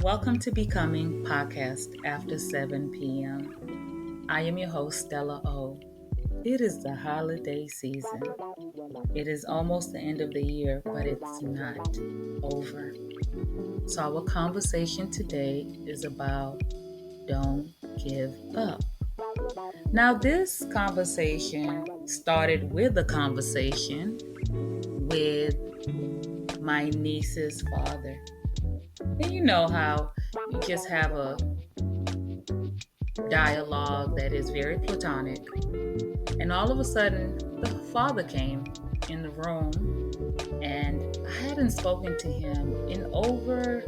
Welcome to Becoming Podcast After 7 p.m. I am your host, Stella O. It is the holiday season. It is almost the end of the year, but it's not over. So, our conversation today is about don't give up. Now, this conversation started with a conversation with my niece's father. And you know how you just have a dialogue that is very platonic. And all of a sudden, the father came in the room, and I hadn't spoken to him in over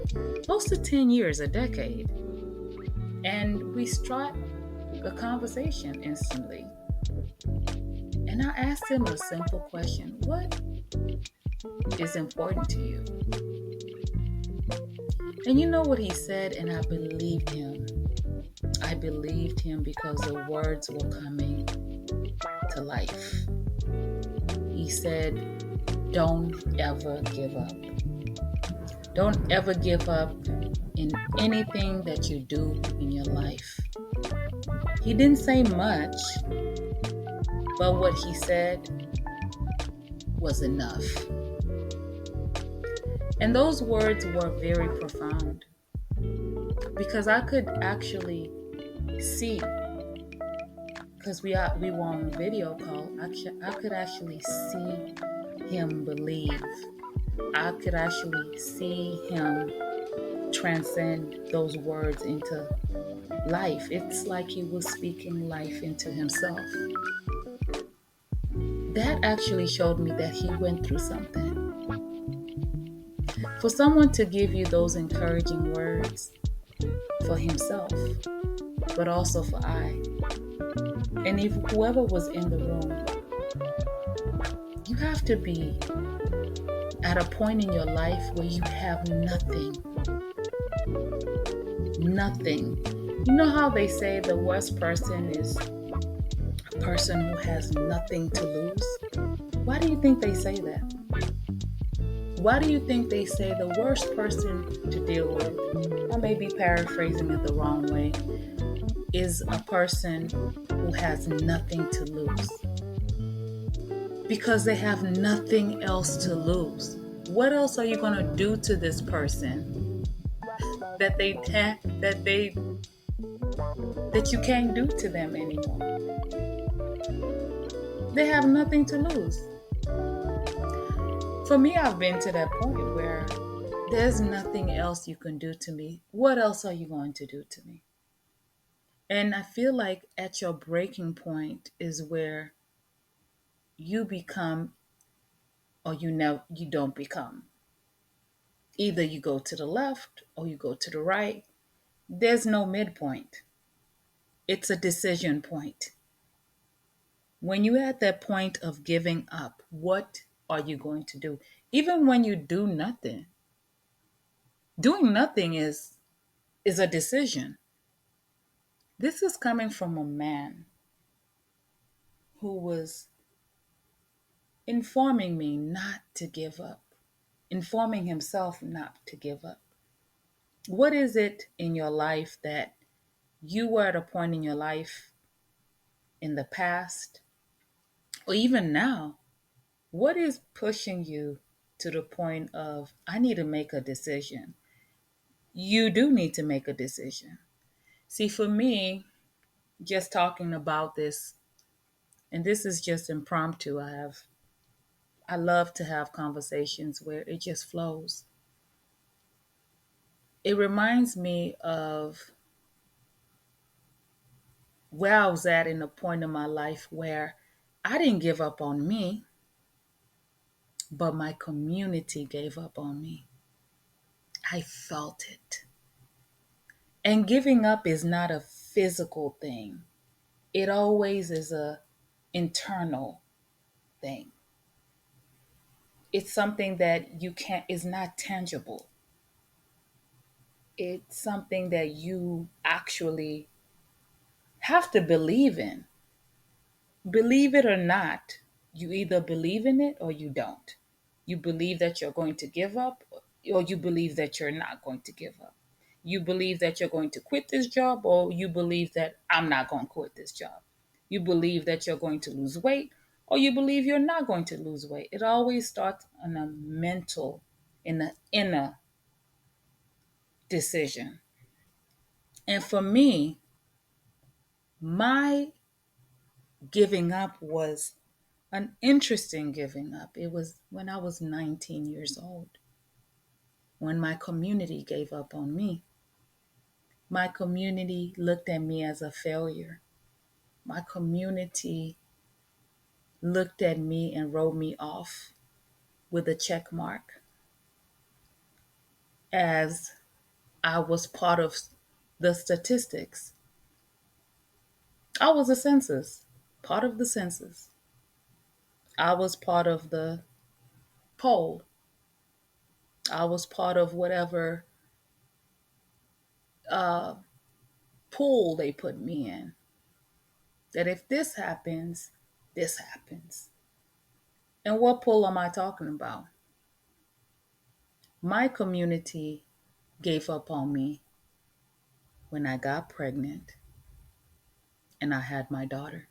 close to 10 years, a decade. And we struck a conversation instantly. And I asked him a simple question: what is important to you? And you know what he said, and I believed him. I believed him because the words were coming to life. He said, don't ever give up. Don't ever give up in anything that you do in your life. He didn't say much, but what he said was enough. And those words were very profound because I could actually see, because we were on a video call, I could actually see him believe. I could actually see him transcend those words into life. It's like he was speaking life into himself. That actually showed me that he went through something. For someone to give you those encouraging words for himself, but also for I. And if whoever was in the room, you have to be at a point in your life where you have nothing. Nothing. You know how they say the worst person is a person who has nothing to lose? Why do you think they say that? Why do you think they say the worst person to deal with, I may be paraphrasing it the wrong way, is a person who has nothing to lose? Because they have nothing else to lose. What else are you going to do to this person that you can't do to them anymore? They have nothing to lose. For me, I've been to that point where there's nothing else you can do to me. What else are you going to do to me? And I feel like at your breaking point is where you become, or you don't become. Either you go to the left or you go to the right. There's no midpoint. It's a decision point. When you're at that point of giving up, what are you going to do? Even when you do nothing, doing nothing is a decision. This is coming from a man who was informing me not to give up, informing himself not to give up. What is it in your life that you were at a point in your life in the past or even now? What is pushing you to the point of, I need to make a decision? You do need to make a decision. See, for me, just talking about this, and this is just impromptu, I love to have conversations where it just flows. It reminds me of where I was at in a point in my life where I didn't give up on me, but my community gave up on me. I felt it. And giving up is not a physical thing. It always is a internal thing. It's something that you can't, is not tangible. It's something that you actually have to believe in. Believe it or not, you either believe in it or you don't. You believe that you're going to give up, or you believe that you're not going to give up. You believe that you're going to quit this job, or you believe that I'm not going to quit this job. You believe that you're going to lose weight, or you believe you're not going to lose weight. It always starts on a mental, in the inner decision. And for me, my giving up was an interesting giving up. It was when I was 19 years old, when my community gave up on me. My community looked at me as a failure. My community looked at me and wrote me off with a check mark as I was part of the statistics. I was a census, part of the census. I was part of the poll. I was part of whatever uh, pool they put me in. That if this happens, this happens. And what pool am I talking about? My community gave up on me when I got pregnant and I had my daughter.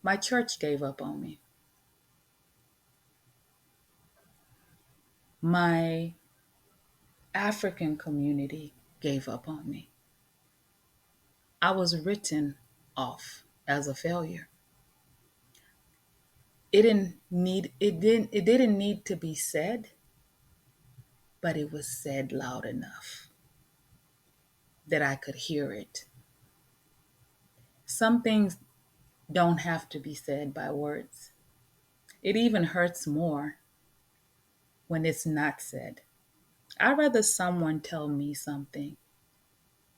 My church gave up on me. My African community gave up on me. I was written off as a failure. It didn't need to be said, but it was said loud enough that I could hear it. Some things don't have to be said by words. It even hurts more when it's not said. I'd rather someone tell me something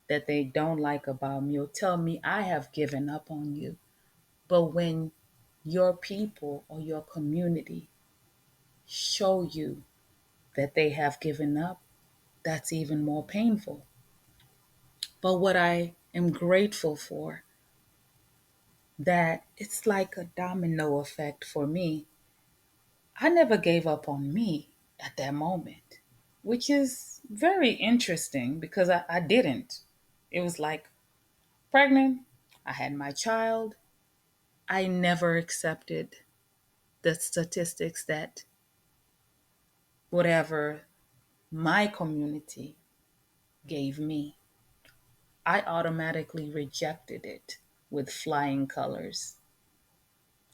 that they don't like about me or tell me I have given up on you. But when your people or your community show you that they have given up, that's even more painful. But what I am grateful for, that it's like a domino effect for me. I never gave up on me at that moment, which is very interesting because I didn't. It was like pregnant, I had my child. I never accepted the statistics that whatever my community gave me, I automatically rejected it with flying colors.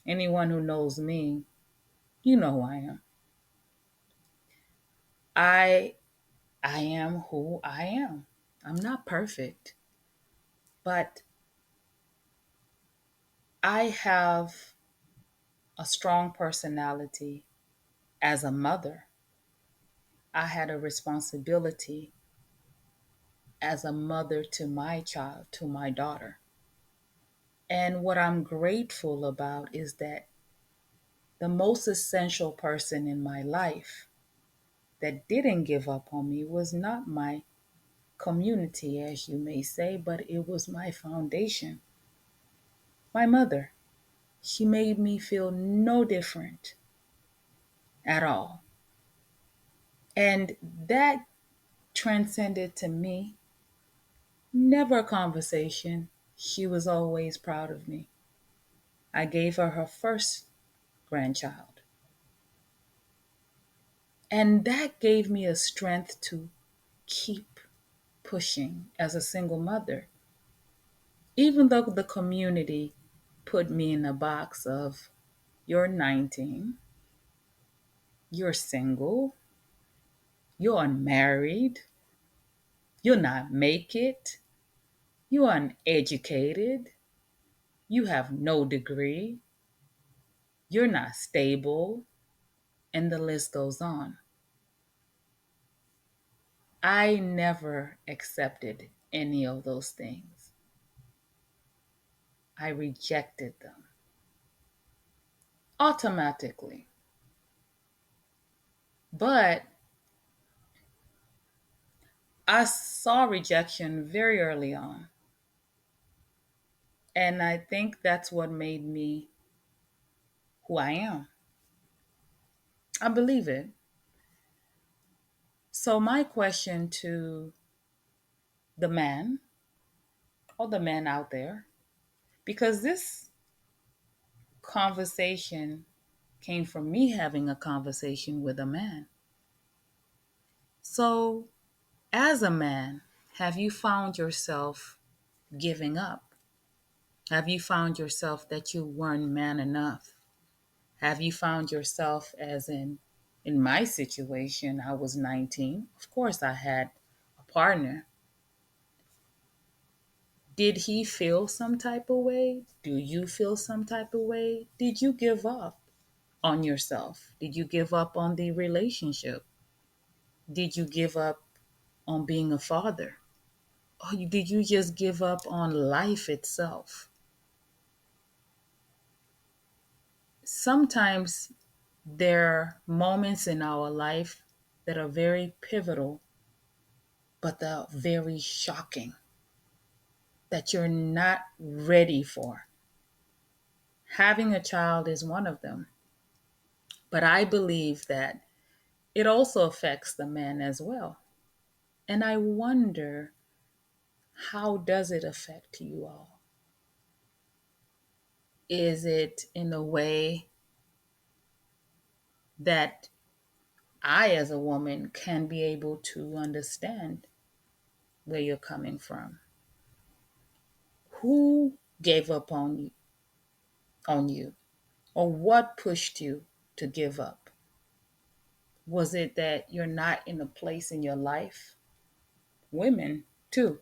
Anyone who knows me, you know who I am. I I am who I am. I'm not perfect, but I have a strong personality as a mother. I had a responsibility as a mother to my child, to my daughter. And what I'm grateful about is that the most essential person in my life that didn't give up on me was not my community, as you may say, but it was my foundation, my mother. She made me feel no different at all. And that transcended to me, never a conversation. She was always proud of me. I gave her her first grandchild. And that gave me a strength to keep pushing as a single mother. Even though the community put me in a box of you're 19, you're single, you're unmarried, you'll not make it, you're uneducated, you have no degree, you're not stable, and the list goes on. I never accepted any of those things. I rejected them automatically. But I saw rejection very early on. And I think that's what made me who I am. I believe it. So, my question to the man, or the men out there, because this conversation came from me having a conversation with a man. So, as a man, have you found yourself giving up? Have you found yourself that you weren't man enough? Have you found yourself, as in my situation, I was 19. Of course I had a partner. Did he feel some type of way? Do you feel some type of way? Did you give up on yourself? Did you give up on the relationship? Did you give up on being a father? Or did you just give up on life itself? Sometimes there are moments in our life that are very pivotal, but they're very shocking, that you're not ready for. Having a child is one of them. But I believe that it also affects the man as well. And I wonder, how does it affect you all? Is it in a way that I, as a woman, can be able to understand where you're coming from? Who gave up on you? Or what pushed you to give up? Was it that you're not in a place in your life? Women, too.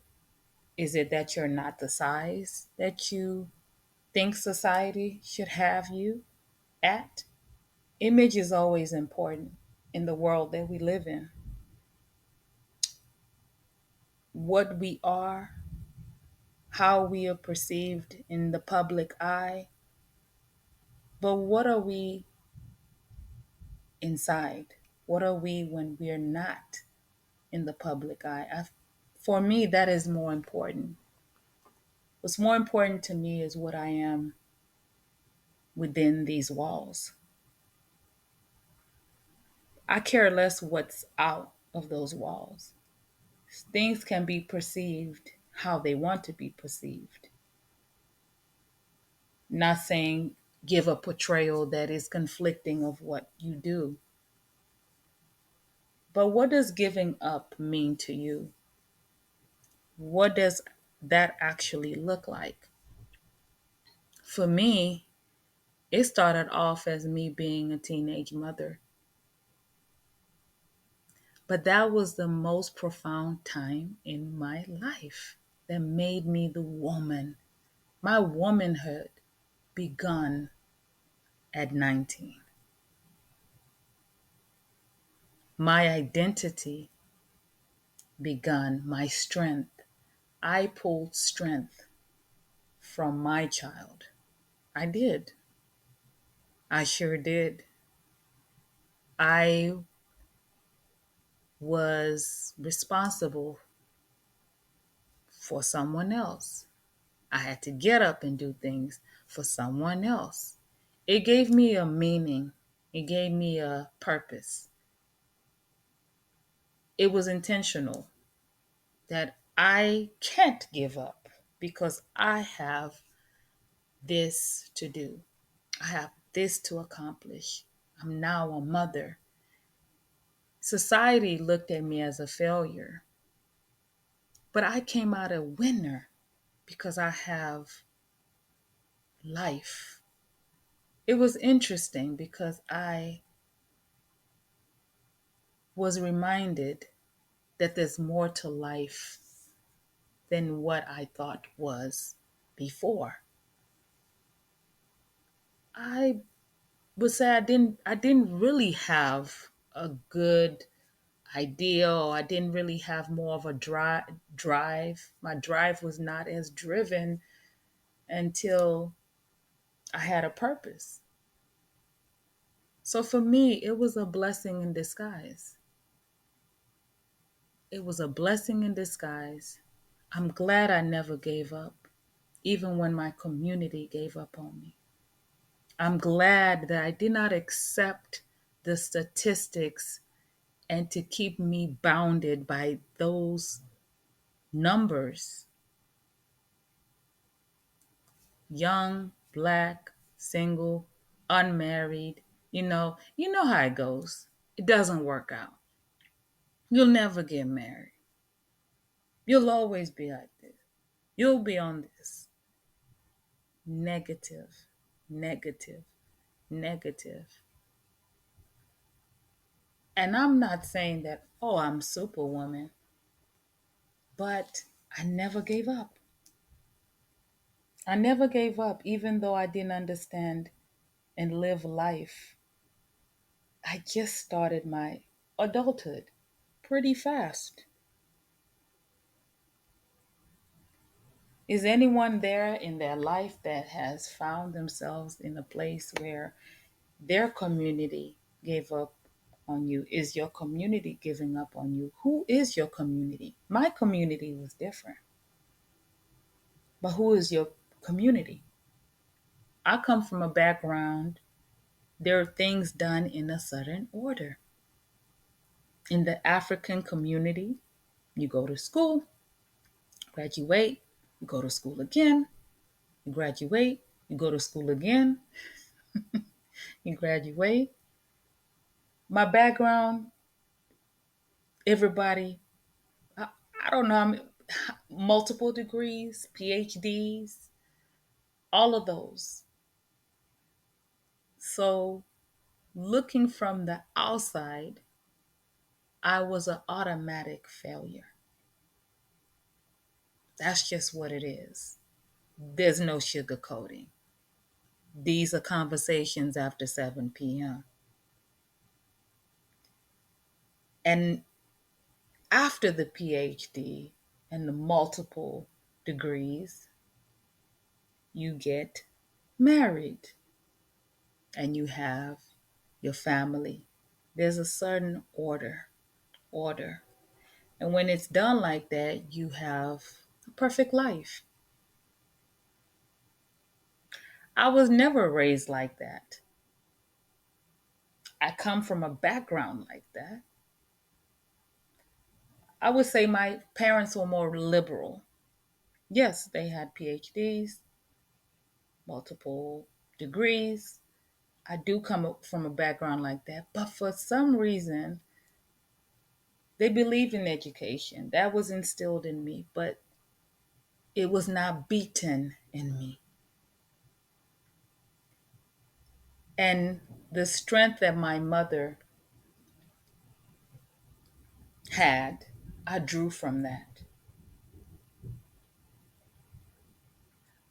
Is it that you're not the size that you think society should have you at? Image is always important in the world that we live in. What we are, how we are perceived in the public eye, but what are we inside? What are we when we're not in the public eye? For me, that is more important. What's more important to me is what I am within these walls. I care less what's out of those walls. Things can be perceived how they want to be perceived. Not saying give a portrayal that is conflicting of what you do. But what does giving up mean to you? What does that actually look like? For me, it started off as me being a teenage mother. But that was the most profound time in my life that made me the woman. My womanhood begun at 19. My identity begun, my strength. I pulled strength from my child. I did. I sure did. I was responsible for someone else. I had to get up and do things for someone else. It gave me a meaning, it gave me a purpose. It was intentional that I can't give up because I have this to do. I have this to accomplish. I'm now a mother. Society looked at me as a failure, but I came out a winner because I have life. It was interesting because I was reminded that there's more to life than what I thought was before. I would say I didn't really have a good idea, or I didn't really have more of a drive. My drive was not as driven until I had a purpose. So for me, it was a blessing in disguise. It was a blessing in disguise. I'm glad I never gave up, even when my community gave up on me. I'm glad that I did not accept the statistics and to keep me bounded by those numbers, young, black, single, unmarried, you know how it goes. It doesn't work out. You'll never get married. You'll always be like this. You'll be on this negative, negative, negative. And I'm not saying that, oh, I'm superwoman, but I never gave up. I never gave up, even though I didn't understand and live life. I just started my adulthood pretty fast. Is anyone there in their life that has found themselves in a place where their community gave up on you? Is your community giving up on you? Who is your community? My community was different, but who is your community? I come from a background, there are things done in a certain order. In the African community, you go to school, graduate, you go to school again, you graduate, you go to school again, you graduate. My background, everybody, I, I don't know, multiple degrees, PhDs, all of those. So, looking from the outside, I was an automatic failure. That's just what it is. There's no sugarcoating. These are conversations after 7 p.m. And after the PhD and the multiple degrees, you get married and you have your family. There's a certain order. And when it's done like that, you have a perfect life. I was never raised like that. I come from a background like that. I would say my parents were more liberal. Yes, they had PhDs, multiple degrees. I do come from a background like that, but for some reason, they believed in education. That was instilled in me, but it was not beaten in me. And the strength that my mother had, I drew from that.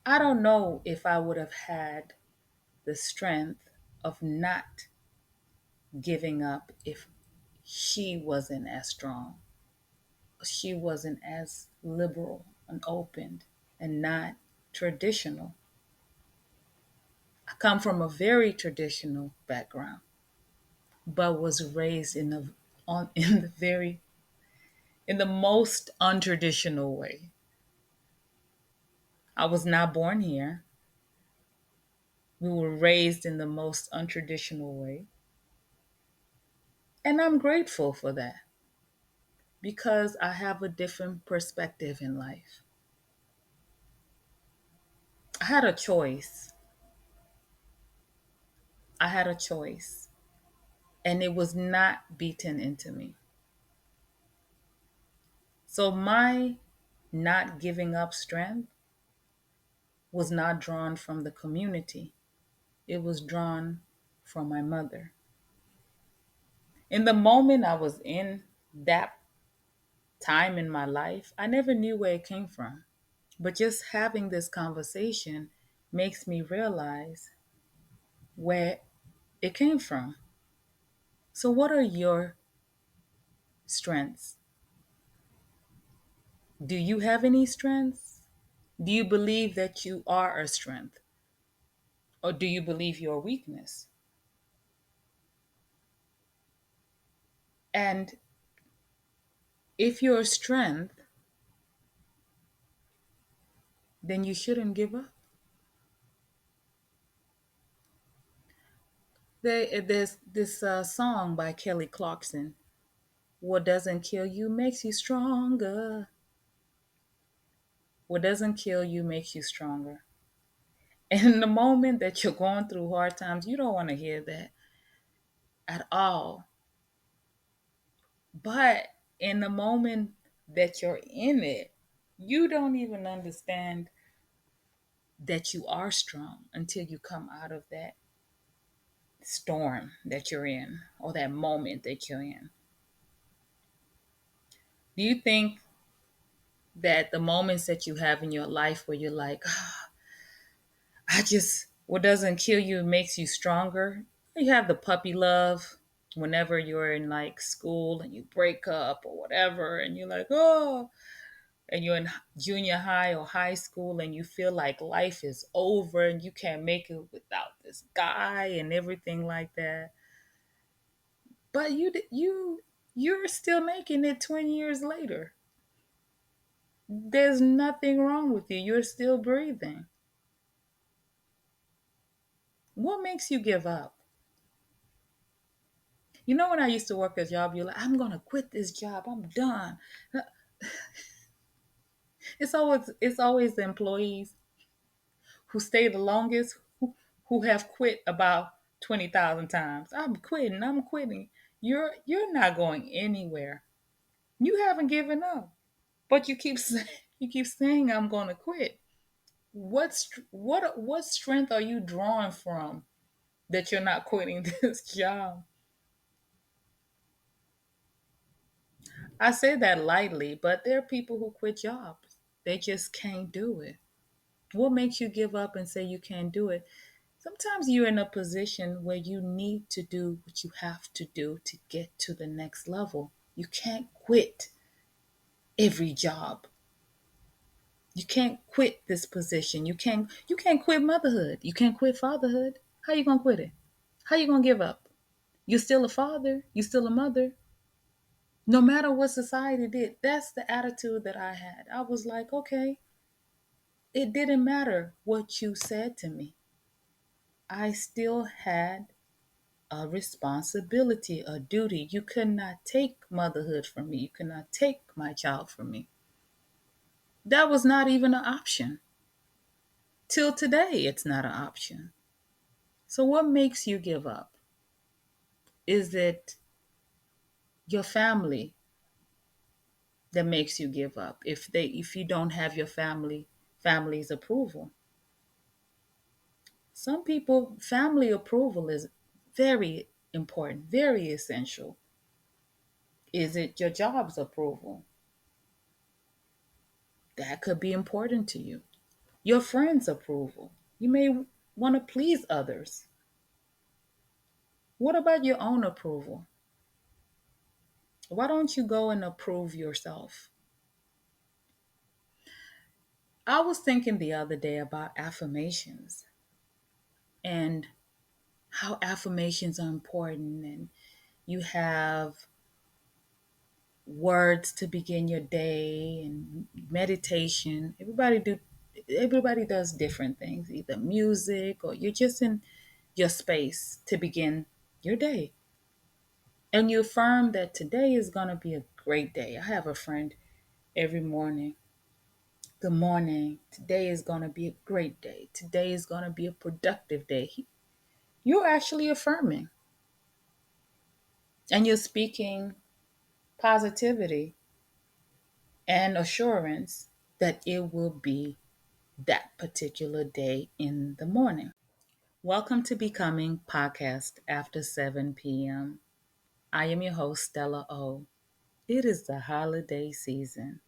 I don't know if I would have had the strength of not giving up if she wasn't as strong. She wasn't as liberal and open and not traditional. I come from a very traditional background, but was raised in the very in the most untraditional way. I was not born here. We were raised in the most untraditional way, and I'm grateful for that because I have a different perspective in life. I had a choice. I had a choice, and it was not beaten into me. So my not giving up strength was not drawn from the community. It was drawn from my mother. In the moment I was in that time in my life, I never knew where it came from. But just having this conversation makes me realize where it came from. So, what are your strengths? Do you have any strengths? Do you believe that you are a strength? Or do you believe you're a weakness? And if you're a strength, then you shouldn't give up. There's this song by Kelly Clarkson. What doesn't kill you makes you stronger. What doesn't kill you makes you stronger. And in the moment that you're going through hard times, you don't want to hear that at all. But in the moment that you're in it, you don't even understand that you are strong until you come out of that storm that you're in or that moment that you're in. Do you think that the moments that you have in your life where you're like, what doesn't kill you makes you stronger? You have the puppy love whenever you're in like school and you break up or whatever, and you're like, oh, and you're in junior high or high school and you feel like life is over and you can't make it without this guy and everything like that. But you're still making it 20 years later. There's nothing wrong with you. You're still breathing. What makes you give up? You know, when I used to work a job, you're like, I'm gonna quit this job. I'm done. It's always the employees who stay the longest who have quit about 20,000 times. I'm quitting. I'm quitting. You're not going anywhere. You haven't given up, but you keep saying I'm gonna quit. What strength are you drawing from that you're not quitting this job? I say that lightly, but there are people who quit jobs. They just can't do it. What makes you give up and say you can't do it? Sometimes you're in a position where you need to do what you have to do to get to the next level. You can't quit every job. You can't quit this position. You can't quit motherhood. You can't quit fatherhood. How you gonna quit it? How you gonna give up? You're still a father. You're still a mother. No matter what society did, that's the attitude that I had. I was like, okay, it didn't matter what you said to me. I still had a responsibility, a duty. You could not take motherhood from me. You could not take my child from me. That was not even an option. Till today, it's not an option. So, what makes you give up? Is it your family that makes you give up? If you don't have your family's approval. Some people, family approval is very important, very essential. Is it your job's approval? That could be important to you. Your friends' approval. You may want to please others. What about your own approval? Why don't you go and approve yourself? I was thinking the other day about affirmations and how affirmations are important, and you have words to begin your day and meditation. Everybody does different things, either music or you're just in your space to begin your day. And you affirm that today is going to be a great day. I have a friend every morning. Good morning. Today is going to be a great day. Today is going to be a productive day. You're actually affirming and you're speaking positivity and assurance that it will be that particular day in the morning. Welcome to Becoming Podcast after 7 p.m. I am your host, Stella O. It is the holiday season.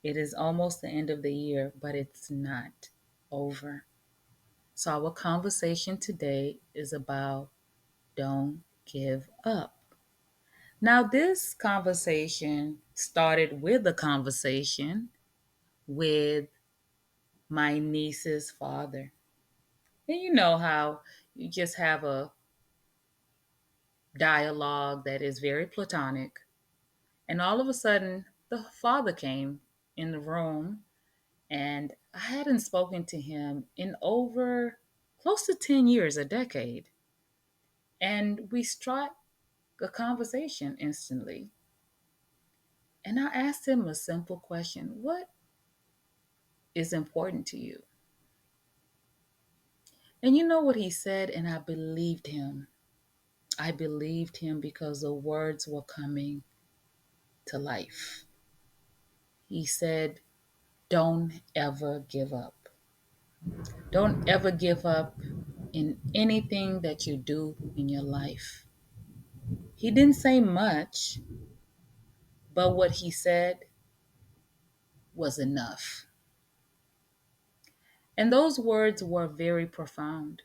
It is almost the end of the year, but it's not over. So, our conversation today is about don't give up. Now, this conversation started with a conversation with my niece's father. And you know how you just have a dialogue that is very platonic. And all of a sudden, the father came in the room, and I hadn't spoken to him in over close to 10 years, a decade. And we struck a conversation instantly. And I asked him a simple question: what is important to you? And you know what he said? And I believed him. I believed him because the words were coming to life. He said, don't ever give up. Don't ever give up in anything that you do in your life. He didn't say much, but what he said was enough. And those words were very profound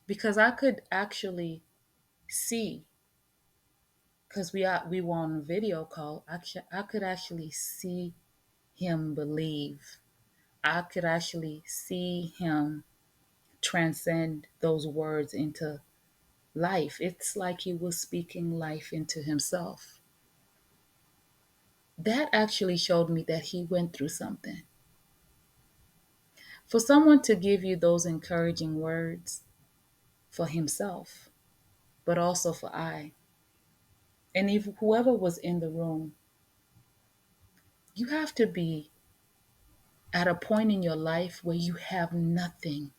because I could actually see, because we were on a video call, I could actually see him believe. I could actually see him transcend those words into life. It's like he was speaking life into himself. That actually showed me that he went through something. For someone to give you those encouraging words for himself, but also for I, and if whoever was in the room, you have to be at a point in your life where you have nothing.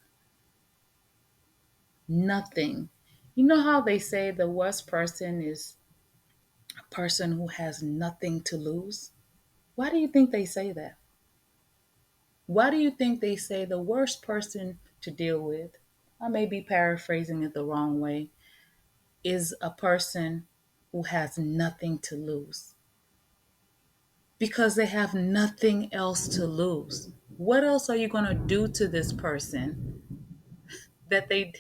Nothing. You know how they say the worst person is a person who has nothing to lose? Why do you think they say that? Why do you think they say the worst person to deal with, I may be paraphrasing it the wrong way, is a person who has nothing to lose? Because they have nothing else to lose. What else are you going to do to this person that they